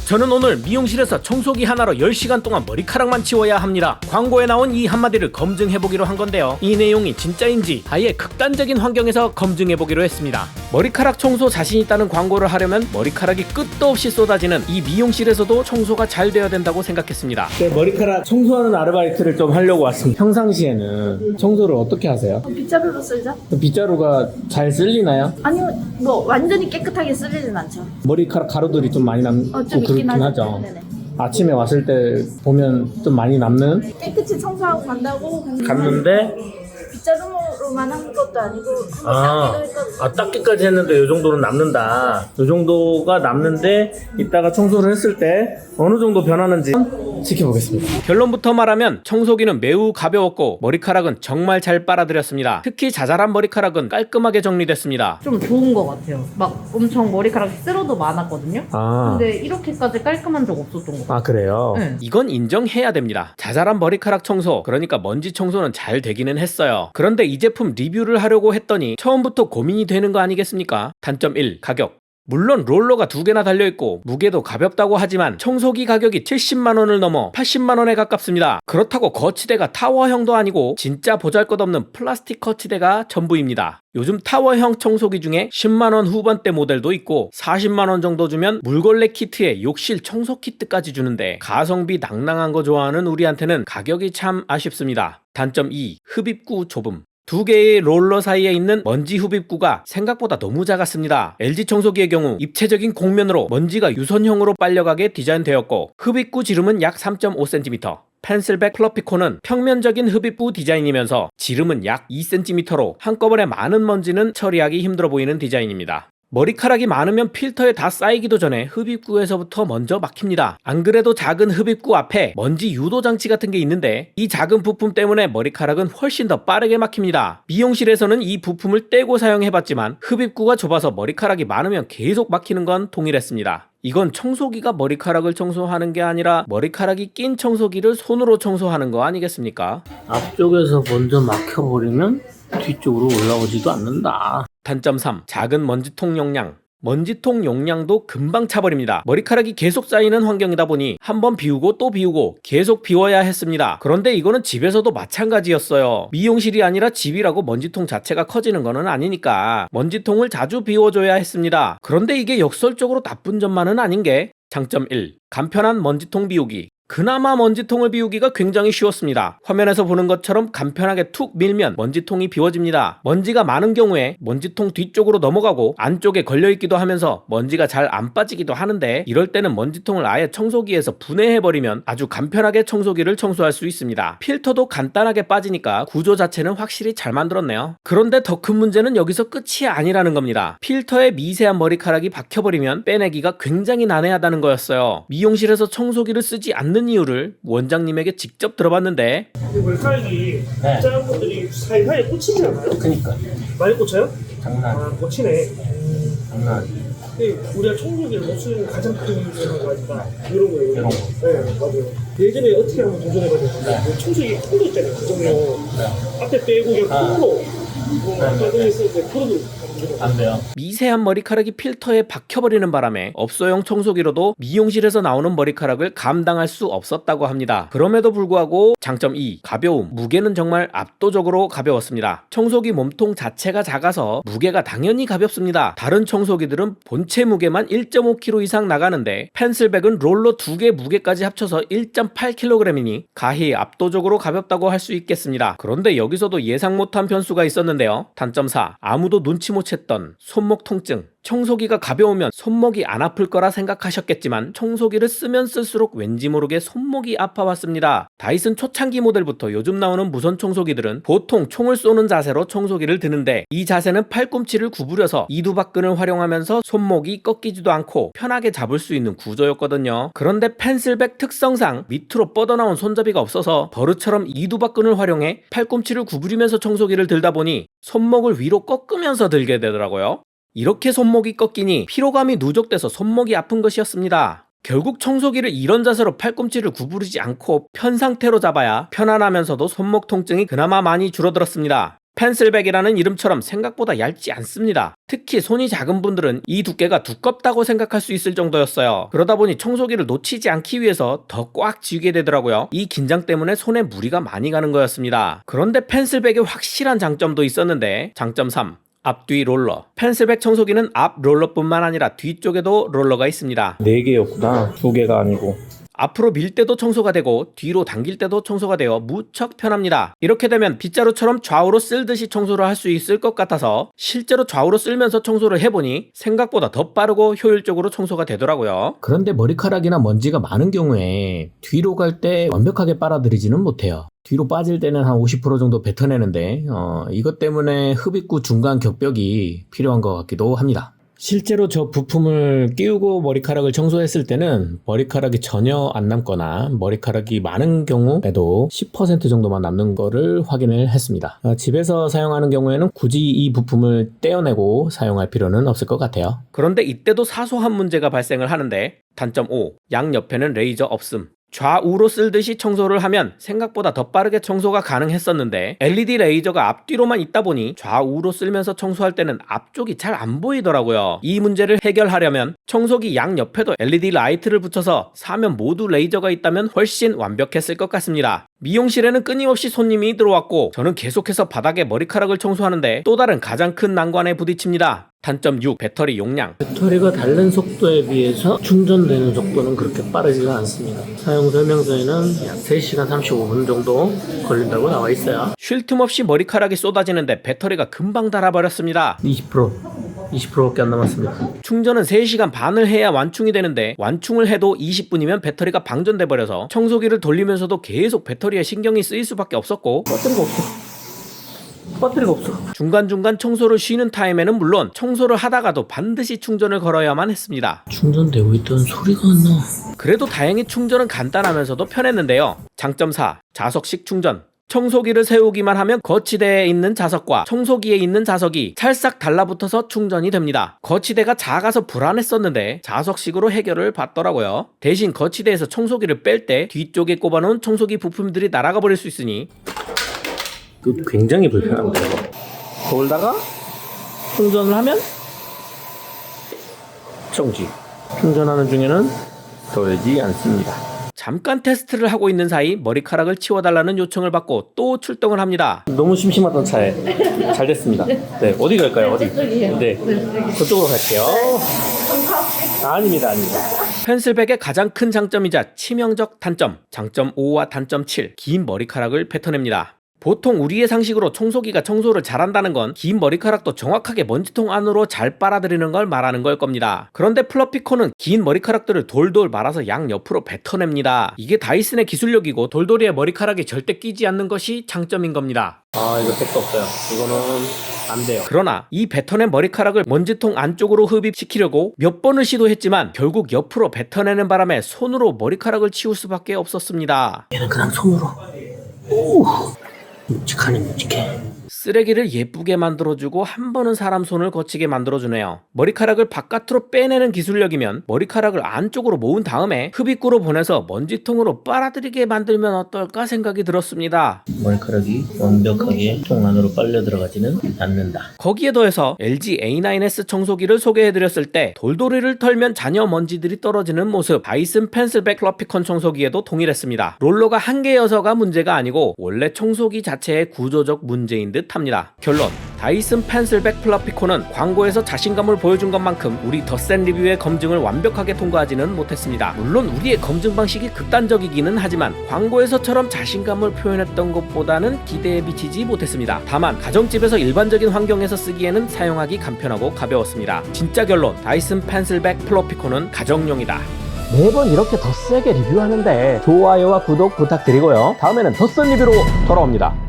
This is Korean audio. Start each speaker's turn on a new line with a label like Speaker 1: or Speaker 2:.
Speaker 1: 저는 오늘 미용실에서 청소기 하나로 10시간 동안 머리카락만 치워야 합니다. 광고에 나온 이 한마디를 검증해보기로 한 건데요. 이 내용이 진짜인지 아예 극단적인 환경에서 검증해보기로 했습니다. 머리카락 청소 자신 있다는 광고를 하려면 머리카락이 끝도 없이 쏟아지는 이 미용실에서도 청소가 잘 되어야 된다고 생각했습니다. 머리카락 청소하는 아르바이트를 좀 하려고 왔습니다. 평상시에는 청소를 어떻게 하세요?
Speaker 2: 빗자루로 쓸죠?
Speaker 1: 빗자루가 잘 쓸리나요?
Speaker 2: 아니요, 뭐 완전히 깨끗하게 쓸리진 않죠.
Speaker 1: 머리카락 가루들이 좀 많이 남고
Speaker 2: 좀 있긴
Speaker 1: 그렇긴 하죠.
Speaker 2: 네네.
Speaker 1: 아침에 왔을 때 보면 좀 많이 남는?
Speaker 2: 깨끗이 청소하고 간다고
Speaker 1: 갔는데
Speaker 2: 빗자루로만 한 것도 아니고 한번 닦기도 했거든요.
Speaker 1: 닦기까지 했는데 이 정도는 남는다. 이 정도가 남는데 이따가 청소를 했을 때 어느 정도 변하는지 지켜보겠습니다. 결론부터 말하면 청소기는 매우 가벼웠고 머리카락은 정말 잘 빨아들였습니다. 특히 자잘한 머리카락은 깔끔하게 정리됐습니다.
Speaker 3: 좀 좋은 것 같아요. 막 엄청 머리카락이 쓸어도 많았거든요. 근데 이렇게까지 깔끔한 적 없었던 것 같아요.
Speaker 1: 그래요?
Speaker 3: 네.
Speaker 1: 이건 인정해야 됩니다. 자잘한 머리카락 청소, 그러니까 먼지 청소는 잘 되기는 했어요. 그런데 이 제품 리뷰를 하려고 했더니 처음부터 고민이 되는 거 아니겠습니까? 단점 1. 가격. 물론 롤러가 2개나 달려있고 무게도 가볍다고 하지만 청소기 가격이 70만원을 넘어 80만원에 가깝습니다. 그렇다고 거치대가 타워형도 아니고 진짜 보잘것없는 플라스틱 거치대가 전부입니다. 요즘 타워형 청소기 중에 10만원 후반대 모델도 있고 40만원 정도 주면 물걸레 키트에 욕실 청소 키트까지 주는데 가성비 낭낭한 거 좋아하는 우리한테는 가격이 참 아쉽습니다. 단점 2. 흡입구 좁음. 2개의 롤러 사이에 있는 먼지 흡입구가 생각보다 너무 작았습니다. LG 청소기의 경우 입체적인 곡면으로 먼지가 유선형으로 빨려가게 디자인되었고 흡입구 지름은 약 3.5cm, 펜슬백 플러피콘은 평면적인 흡입구 디자인이면서 지름은 약 2cm로 한꺼번에 많은 먼지는 처리하기 힘들어 보이는 디자인입니다. 머리카락이 많으면 필터에 다 쌓이기도 전에 흡입구에서부터 먼저 막힙니다. 안 그래도 작은 흡입구 앞에 먼지 유도 장치 같은 게 있는데 이 작은 부품 때문에 머리카락은 훨씬 더 빠르게 막힙니다. 미용실에서는 이 부품을 떼고 사용해봤지만 흡입구가 좁아서 머리카락이 많으면 계속 막히는 건 동일했습니다. 이건 청소기가 머리카락을 청소하는 게 아니라 머리카락이 낀 청소기를 손으로 청소하는 거 아니겠습니까? 앞쪽에서 먼저 막혀버리면 뒤쪽으로 올라오지도 않는다. 단점 3. 작은 먼지통 용량. 먼지통 용량도 금방 차버립니다. 머리카락이 계속 쌓이는 환경이다 보니 한번 비우고 또 비우고 계속 비워야 했습니다. 그런데 이거는 집에서도 마찬가지였어요. 미용실이 아니라 집이라고 먼지통 자체가 커지는 거는 아니니까 먼지통을 자주 비워줘야 했습니다. 그런데 이게 역설적으로 나쁜 점만은 아닌 게 장점 1. 간편한 먼지통 비우기. 그나마 먼지통을 비우기가 굉장히 쉬웠습니다. 화면에서 보는 것처럼 간편하게 툭 밀면 먼지통이 비워집니다. 먼지가 많은 경우에 먼지통 뒤쪽으로 넘어가고 안쪽에 걸려있기도 하면서 먼지가 잘 안 빠지기도 하는데 이럴 때는 먼지통을 아예 청소기에서 분해해버리면 아주 간편하게 청소기를 청소할 수 있습니다. 필터도 간단하게 빠지니까 구조 자체는 확실히 잘 만들었네요. 그런데 더 큰 문제는 여기서 끝이 아니라는 겁니다. 필터에 미세한 머리카락이 박혀버리면 빼내기가 굉장히 난해하다는 거였어요. 미용실에서 청소기를 쓰지 않는 이유를 원장님에게 직접 들어봤는데
Speaker 4: 머리카락이 짧은 분들이 사이사이에 꽂히지 않아요?
Speaker 1: 그니까
Speaker 4: 많이 꽂혀요?
Speaker 1: 장난
Speaker 4: 꽂히네.
Speaker 1: 장난
Speaker 4: 우리가 청소기를 못 쓰는 가장 큰 이유가 아닐까 이런 거예요.
Speaker 1: 이런 거.
Speaker 4: 네, 맞아요. 예전에 어떻게 한번 도전해봤는데 청소기 큰 거 있잖아요. 그거요. 앞에 빼고 그냥 콩으로 앞에 있을 때 그러도
Speaker 1: 안 돼요. 미세한 머리카락이 필터에 박혀버리는 바람에 업소용 청소기로도 미용실에서 나오는 머리카락을 감당할 수 없었다고 합니다. 그럼에도 불구하고 장점 2. 가벼움. 무게는 정말 압도적으로 가벼웠습니다. 청소기 몸통 자체가 작아서 무게가 당연히 가볍습니다. 다른 청소기들은 본체 무게만 1.5kg 이상 나가는데 펜슬백은 롤러 2개 무게까지 합쳐서 1.8kg이니 가히 압도적으로 가볍다고 할 수 있겠습니다. 그런데 여기서도 예상 못한 변수가 있었는데요. 단점 4. 아무도 눈치 못 챘던 손목 통증. 청소기가 가벼우면 손목이 안 아플 거라 생각하셨겠지만 청소기를 쓰면 쓸수록 왠지 모르게 손목이 아파왔습니다. 다이슨 초창기 모델부터 요즘 나오는 무선 청소기들은 보통 총을 쏘는 자세로 청소기를 드는데 이 자세는 팔꿈치를 구부려서 이두박근을 활용하면서 손목이 꺾이지도 않고 편하게 잡을 수 있는 구조였거든요. 그런데 펜슬백 특성상 밑으로 뻗어나온 손잡이가 없어서 버릇처럼 이두박근을 활용해 팔꿈치를 구부리면서 청소기를 들다 보니 손목을 위로 꺾으면서 들게 되더라고요. 이렇게 손목이 꺾이니 피로감이 누적돼서 손목이 아픈 것이었습니다. 결국 청소기를 이런 자세로 팔꿈치를 구부리지 않고 편 상태로 잡아야 편안하면서도 손목 통증이 그나마 많이 줄어들었습니다. 펜슬백이라는 이름처럼 생각보다 얇지 않습니다. 특히 손이 작은 분들은 이 두께가 두껍다고 생각할 수 있을 정도였어요. 그러다 보니 청소기를 놓치지 않기 위해서 더 꽉 쥐게 되더라고요. 이 긴장 때문에 손에 무리가 많이 가는 거였습니다. 그런데 펜슬백의 확실한 장점도 있었는데 장점 3. 앞뒤 롤러. 펜슬백 청소기는 앞 롤러뿐만 아니라 뒤쪽에도 롤러가 있습니다.
Speaker 4: 4개였구나. 2개가 아니고.
Speaker 1: 앞으로 밀 때도 청소가 되고 뒤로 당길 때도 청소가 되어 무척 편합니다. 이렇게 되면 빗자루처럼 좌우로 쓸듯이 청소를 할 수 있을 것 같아서 실제로 좌우로 쓸면서 청소를 해보니 생각보다 더 빠르고 효율적으로 청소가 되더라고요. 그런데 머리카락이나 먼지가 많은 경우에 뒤로 갈 때 완벽하게 빨아들이지는 못해요. 뒤로 빠질 때는 한 50% 정도 뱉어내는데 이것 때문에 흡입구 중간 격벽이 필요한 것 같기도 합니다. 실제로 저 부품을 끼우고 머리카락을 청소했을 때는 머리카락이 전혀 안 남거나 머리카락이 많은 경우에도 10% 정도만 남는 거를 확인을 했습니다. 집에서 사용하는 경우에는 굳이 이 부품을 떼어내고 사용할 필요는 없을 것 같아요. 그런데 이때도 사소한 문제가 발생을 하는데 단점 5. 양옆에는 레이저 없음. 좌우로 쓸듯이 청소를 하면 생각보다 더 빠르게 청소가 가능했었는데 LED 레이저가 앞뒤로만 있다 보니 좌우로 쓸면서 청소할 때는 앞쪽이 잘 안 보이더라고요. 이 문제를 해결하려면 청소기 양옆에도 LED 라이트를 붙여서 사면 모두 레이저가 있다면 훨씬 완벽했을 것 같습니다. 미용실에는 끊임없이 손님이 들어왔고 저는 계속해서 바닥에 머리카락을 청소하는데 또 다른 가장 큰 난관에 부딪힙니다. 단점 6. 배터리 용량.
Speaker 4: 배터리가 닳는 속도에 비해서 충전되는 속도는 그렇게 빠르지가 않습니다. 사용 설명서에는 약 3시간 35분 정도 걸린다고 나와 있어요.
Speaker 1: 쉴 틈 없이 머리카락이 쏟아지는데 배터리가 금방 닳아버렸습니다.
Speaker 4: 20%밖에 안 남았습니다.
Speaker 1: 충전은 3시간 반을 해야 완충이 되는데 완충을 해도 20분이면 배터리가 방전돼 버려서 청소기를 돌리면서도 계속 배터리에 신경이 쓰일 수밖에 없었고
Speaker 4: 배터리가 없어.
Speaker 1: 중간중간 청소를 쉬는 타임에는 물론 청소를 하다가도 반드시 충전을 걸어야만 했습니다.
Speaker 4: 충전되고 있던 소리가 안 나.
Speaker 1: 그래도 다행히 충전은 간단하면서도 편했는데요. 장점 4. 자석식 충전. 청소기를 세우기만 하면 거치대에 있는 자석과 청소기에 있는 자석이 찰싹 달라붙어서 충전이 됩니다. 거치대가 작아서 불안했었는데 자석식으로 해결을 받더라고요. 대신 거치대에서 청소기를 뺄 때 뒤쪽에 꼽아놓은 청소기 부품들이 날아가 버릴 수 있으니
Speaker 4: 굉장히 불편합니다. 돌다가 충전을 하면 정지. 충전하는 중에는 돌지 않습니다.
Speaker 1: 잠깐 테스트를 하고 있는 사이 머리카락을 치워달라는 요청을 받고 또 출동을 합니다.
Speaker 4: 너무 심심하던 차에 잘 됐습니다. 네, 어디 갈까요? 어디? 네, 그쪽으로 갈게요. 아닙니다.
Speaker 1: 펜슬백의 가장 큰 장점이자 치명적 단점, 장점 5와 단점 7, 긴 머리카락을 뱉어냅니다. 보통 우리의 상식으로 청소기가 청소를 잘한다는 건 긴 머리카락도 정확하게 먼지통 안으로 잘 빨아들이는 걸 말하는 걸 겁니다. 그런데 플러피콘은 긴 머리카락들을 돌돌 말아서 양옆으로 뱉어냅니다. 이게 다이슨의 기술력이고 돌돌이의 머리카락이 절대 끼지 않는 것이 장점인 겁니다.
Speaker 4: 이거 택도 없어요. 이거는 안 돼요.
Speaker 1: 그러나 이 뱉어낸 머리카락을 먼지통 안쪽으로 흡입시키려고 몇 번을 시도했지만 결국 옆으로 뱉어내는 바람에 손으로 머리카락을 치울 수밖에 없었습니다.
Speaker 4: 얘는 그냥 손으로. 묵직해.
Speaker 1: 쓰레기를 예쁘게 만들어주고 한 번은 사람 손을 거치게 만들어주네요. 머리카락을 바깥으로 빼내는 기술력이면 머리카락을 안쪽으로 모은 다음에 흡입구로 보내서 먼지통으로 빨아들이게 만들면 어떨까 생각이 들었습니다.
Speaker 4: 머리카락이 완벽하게 통 안으로 빨려 들어가지는 않는다.
Speaker 1: 거기에 더해서 LG A9S 청소기를 소개해드렸을 때 돌돌이를 털면 잔여 먼지들이 떨어지는 모습 다이슨 펜슬백 플러피콘 청소기에도 동일했습니다. 롤러가 한 개여서가 문제가 아니고 원래 청소기 자체의 구조적 문제인 듯 합니다. 결론, 다이슨 펜슬백 플러피콘은 광고에서 자신감을 보여준 것만큼 우리 덧센 리뷰의 검증을 완벽하게 통과하지는 못했습니다. 물론 우리의 검증 방식이 극단적이기는 하지만 광고에서처럼 자신감을 표현했던 것보다는 기대에 미치지 못했습니다. 다만 가정집에서 일반적인 환경에서 쓰기에는 사용하기 간편하고 가벼웠습니다. 진짜 결론, 다이슨 펜슬백 플러피콘은 가정용이다. 매번 이렇게 더 세게 리뷰하는데 좋아요와 구독 부탁드리고요. 다음에는 더 센 리뷰로 돌아옵니다.